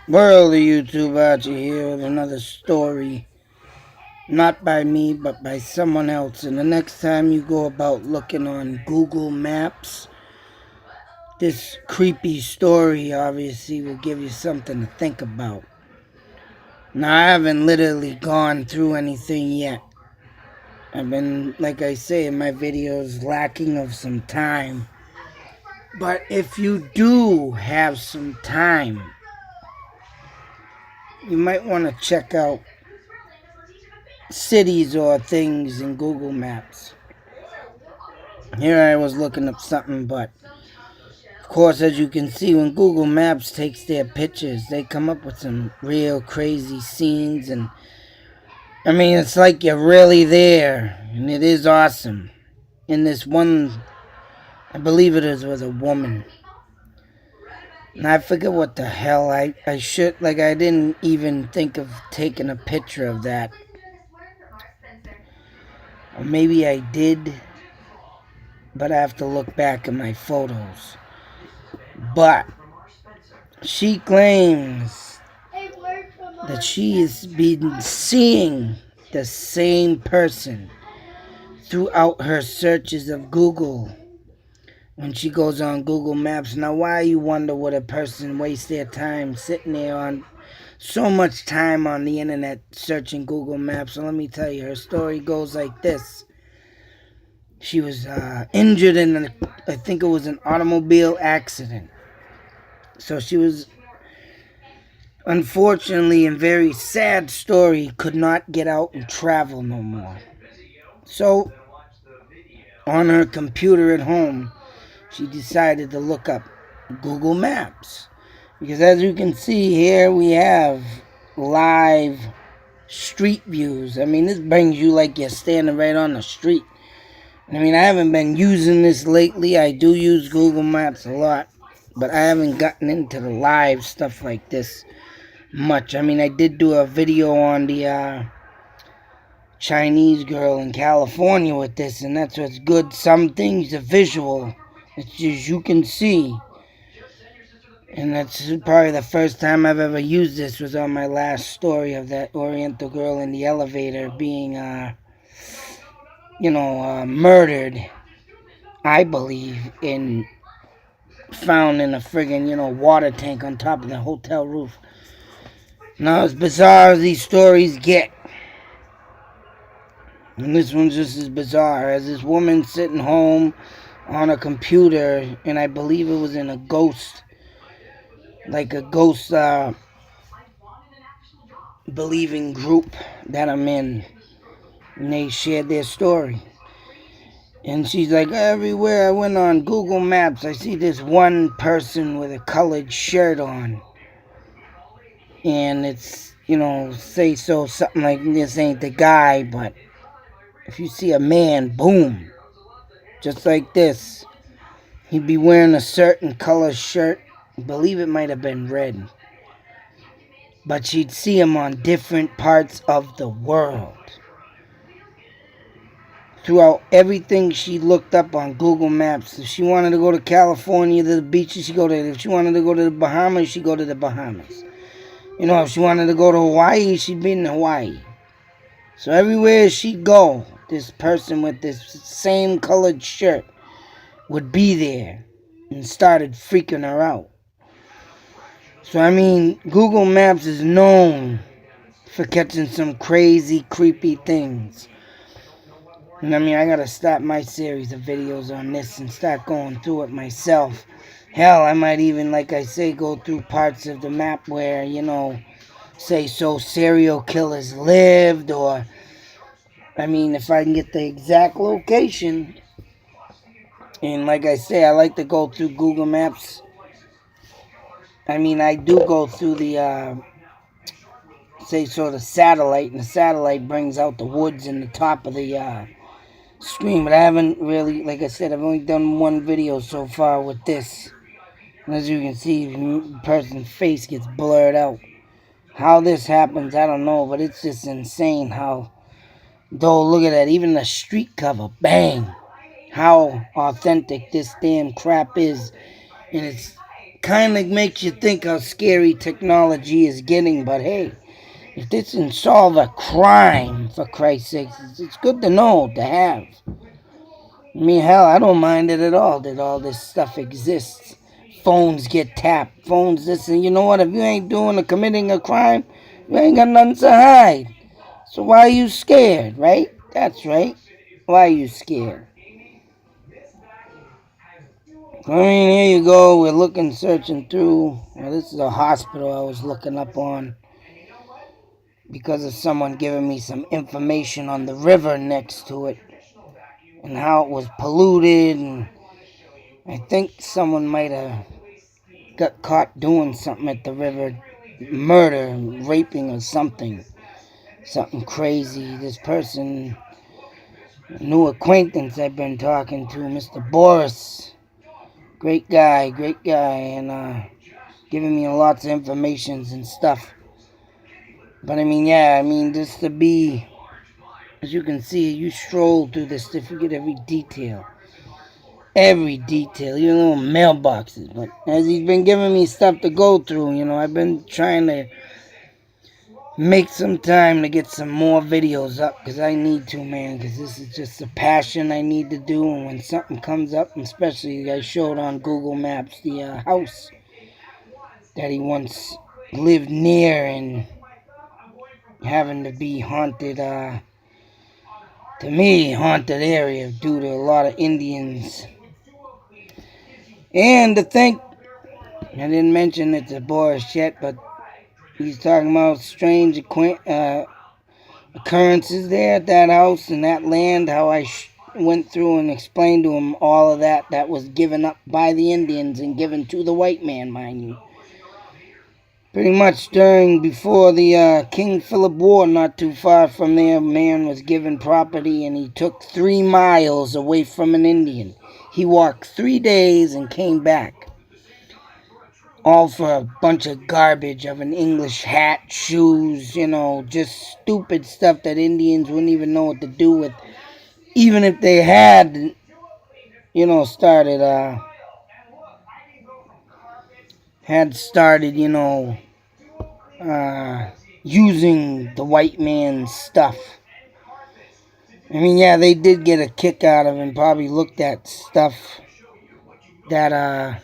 World of YouTube Archie here with another story, not by me, but by someone else. And the next time you go about looking on Google Maps, this creepy story obviously will give you something to think about. Now, I haven't literally gone through anything yet. I've been, like I say in my videos, lacking of some time. But if you do have some time, you might want to check out cities or things in Google Maps. Here I was looking up something, but of course, as you can see, when Google Maps takes their pictures, they come up with some real crazy scenes, and I mean, it's like you're really there, and it is awesome. In this one, I believe it was a woman, and I forget what the hell I should, like, I didn't even think of taking a picture of that, or maybe I did, but I have to look back at my photos. But she claims that she has been seeing the same person throughout her searches of Google when she goes on Google Maps. Now, why you wonder would a person waste their time sitting there on so much time on the internet searching Google Maps? So let me tell you, her story goes like this. She was injured in, I think it was an automobile accident. So she was, unfortunately, and very sad story, could not get out and travel no more. So, on her computer at home, she decided to look up Google Maps. Because as you can see here, we have live street views. I mean, this brings you like you're standing right on the street. I mean, I haven't been using this lately. I do use Google Maps a lot, but I haven't gotten into the live stuff like this much. I mean, I did do a video on the Chinese girl in California with this, and that's what's good. Some things are visual, it's just you can see. And that's probably the first time I've ever used this was on my last story of that Oriental girl in the elevator being, murdered, I believe, found in a friggin', water tank on top of the hotel roof. Now, as bizarre as these stories get, and this one's just as bizarre as this woman sitting home on a computer, and I believe it was in a ghost believing group that I'm in, and they shared their story. And she's like, everywhere I went on Google Maps, I see this one person with a colored shirt on, and it's, say so, something like, this ain't the guy, but if you see a man, boom, just like this, he'd be wearing a certain color shirt. I believe it might have been red. But she'd see him on different parts of the world. Throughout everything she looked up on Google Maps. If she wanted to go to California, to the beaches, she'd go there. If she wanted to go to the Bahamas, she'd go to the Bahamas. If she wanted to go to Hawaii, she'd be in Hawaii. So everywhere she'd go, this person with this same colored shirt would be there and started freaking her out. So, I mean, Google Maps is known for catching some crazy, creepy things. And I mean, I gotta start my series of videos on this and start going through it myself. Hell, I might even, like I say, go through parts of the map where, say so serial killers lived, or, I mean, if I can get the exact location. And like I say, I like to go through Google Maps. I mean, I do go through the, the satellite, and the satellite brings out the woods in the top of the screen, but I haven't really, like I said, I've only done one video so far with this. And as you can see, the person's face gets blurred out. How this happens, I don't know, but it's just insane how, though, look at that, even the street cover, bang, how authentic this damn crap is, and it's kind of makes you think how scary technology is getting. But hey, if this can solve a crime, for Christ's sake, it's good to know, to have. I mean, hell, I don't mind it at all that all this stuff exists. Phones get tapped. Phones this, and you know what? If you ain't doing or committing a crime, you ain't got nothing to hide. So why are you scared, right? That's right. Why are you scared? I mean, here you go. We're looking, searching through. Well, this is a hospital I was looking up on because of someone giving me some information on the river next to it and how it was polluted. And I think someone might have got caught doing something at the river, murder, raping, or something. Something crazy. This person, a new acquaintance I've been talking to, Mr. Boris. Great guy, and giving me lots of information and stuff. But I mean, yeah, just to be, as you can see, you stroll through this to forget every detail. Every detail, even little mailboxes. But as he's been giving me stuff to go through, I've been trying to make some time to get some more videos up, because I need to, man, because this is just a passion I need to do. And when something comes up, and especially I showed on Google Maps the house that he once lived near and having to be haunted, to me, haunted area due to a lot of Indians. And to think, I didn't mention it to Boris yet, but he's talking about strange occurrences there at that house and that land, how I went through and explained to him all of that was given up by the Indians and given to the white man, mind you. Pretty much before the King Philip War, not too far from there, man was given property and he took 3 miles away from an Indian. He walked 3 days and came back. All for a bunch of garbage of an English hat, shoes, just stupid stuff that Indians wouldn't even know what to do with. Even if they had, started, using the white man's stuff. I mean, yeah, they did get a kick out of it and probably looked at stuff that,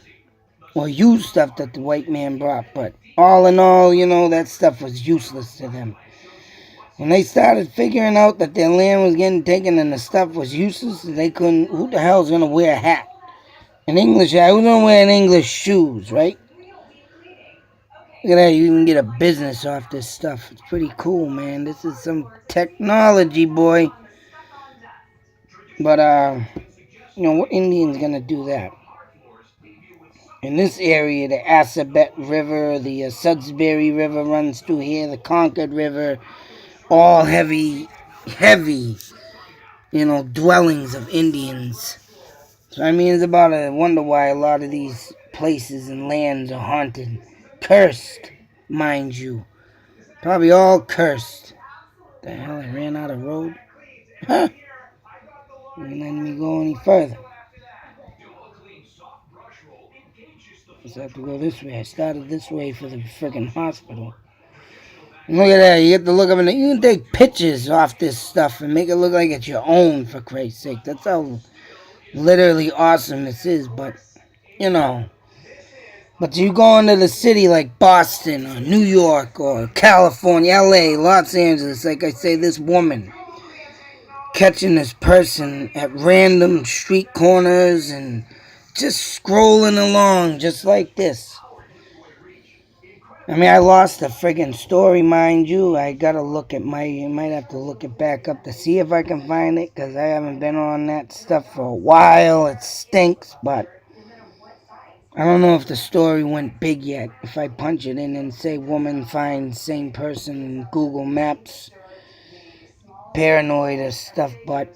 used stuff that the white man brought. But all in all, that stuff was useless to them. When they started figuring out that their land was getting taken and the stuff was useless, they couldn't, who the hell's going to wear a hat? An English hat? Who's going to wear an English shoes, right? Look at that, you can get a business off this stuff. It's pretty cool, man. This is some technology, boy. But, what Indian's gonna do that? In this area, the Assabet River, the Sudsbury River runs through here, the Concord River, all heavy, dwellings of Indians. So, it's about a wonder why a lot of these places and lands are haunted. Cursed, mind you. Probably all cursed. The hell, I ran out of road? Huh? Didn't let me go any further. Just have to go this way. I started this way for the freaking hospital. And look at that. You get to look up and you can take pictures off this stuff and make it look like it's your own, for Christ's sake. That's how literally awesome this is. But, But you go into the city like Boston or New York or California, LA, Los Angeles, like I say, this woman catching this person at random street corners and just scrolling along just like this. I lost the friggin' story, mind you. I gotta look at you might have to look it back up to see if I can find it, because I haven't been on that stuff for a while. It stinks, but I don't know if the story went big yet. If I punch it in and say woman finds same person in Google Maps, paranoid or stuff, but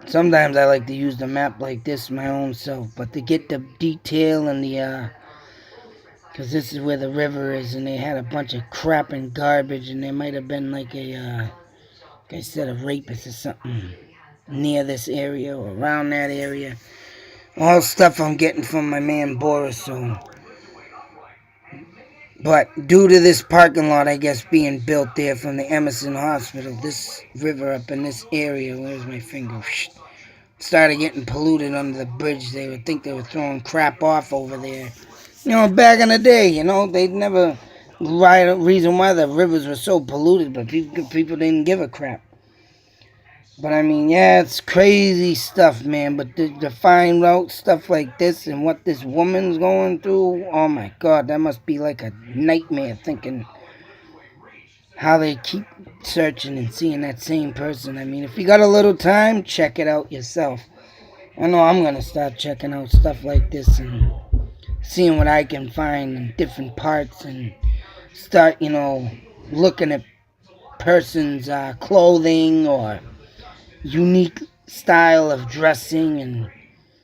sometimes I like to use the map like this my own self, but to get the detail and the, because this is where the river is, and they had a bunch of crap and garbage, and there might have been like like I said, a rapist or something near this area or around that area. All stuff I'm getting from my man Boris, so. But due to this parking lot, I guess, being built there from the Emerson Hospital, this river up in this area, where's my finger? Started getting polluted under the bridge. They would think they were throwing crap off over there. You know, back in the day, you know, they'd never reason why the rivers were so polluted, but people didn't give a crap. But I mean, yeah, it's crazy stuff, man. But to find out stuff like this and what this woman's going through, oh my God, that must be like a nightmare thinking how they keep searching and seeing that same person. I mean, if you got a little time, check it out yourself. I know I'm going to start checking out stuff like this and seeing what I can find in different parts and start, you know, looking at person's clothing or unique style of dressing and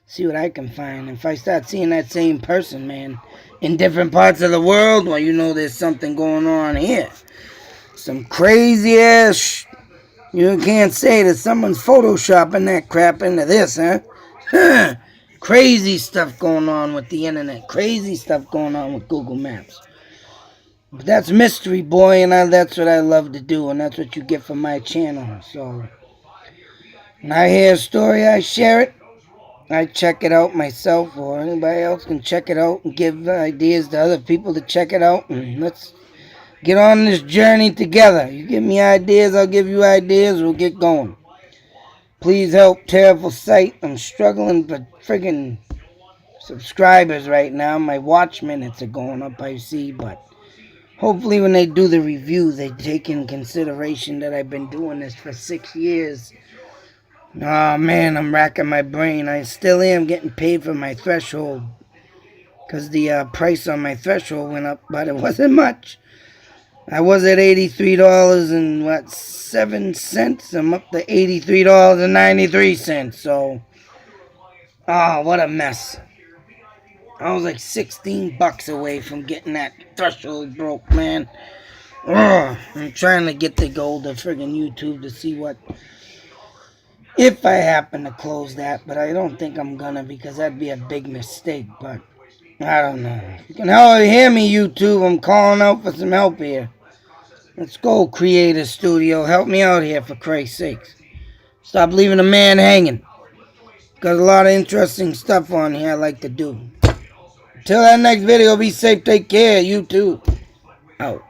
see what I can find. If I start seeing that same person, man, in different parts of the world, well, you know there's something going on here. Some crazy ass you can't say that someone's photoshopping that crap into this, huh? Crazy stuff going on with the internet. Crazy stuff going on with Google Maps. But that's Mystery Boy, and that's what I love to do, and that's what you get from my channel. So, when I hear a story, I share it. I check it out myself, or anybody else can check it out and give ideas to other people to check it out. And let's get on this journey together. You give me ideas, I'll give you ideas. We'll get going. Please help Terrible Sight. I'm struggling for friggin' subscribers right now. My watch minutes are going up, I see, but hopefully when they do the review, they take in consideration that I've been doing this for 6 years. Oh man, I'm racking my brain. I still am getting paid for my threshold because the price on my threshold went up, but it wasn't much. I was at $83.07. I'm up to $83.93. So, oh, what a mess. I was like $16 away from getting that threshold broke, man. Ugh, I'm trying to get the gold of friggin' YouTube to see what, if I happen to close that, but I don't think I'm gonna because that'd be a big mistake, but I don't know. You can hardly hear me, YouTube. I'm calling out for some help here. Let's go, Creator Studio. Help me out here, for Christ's sakes. Stop leaving a man hanging. Got a lot of interesting stuff on here I like to do. Until that next video, be safe, take care. You too. Out.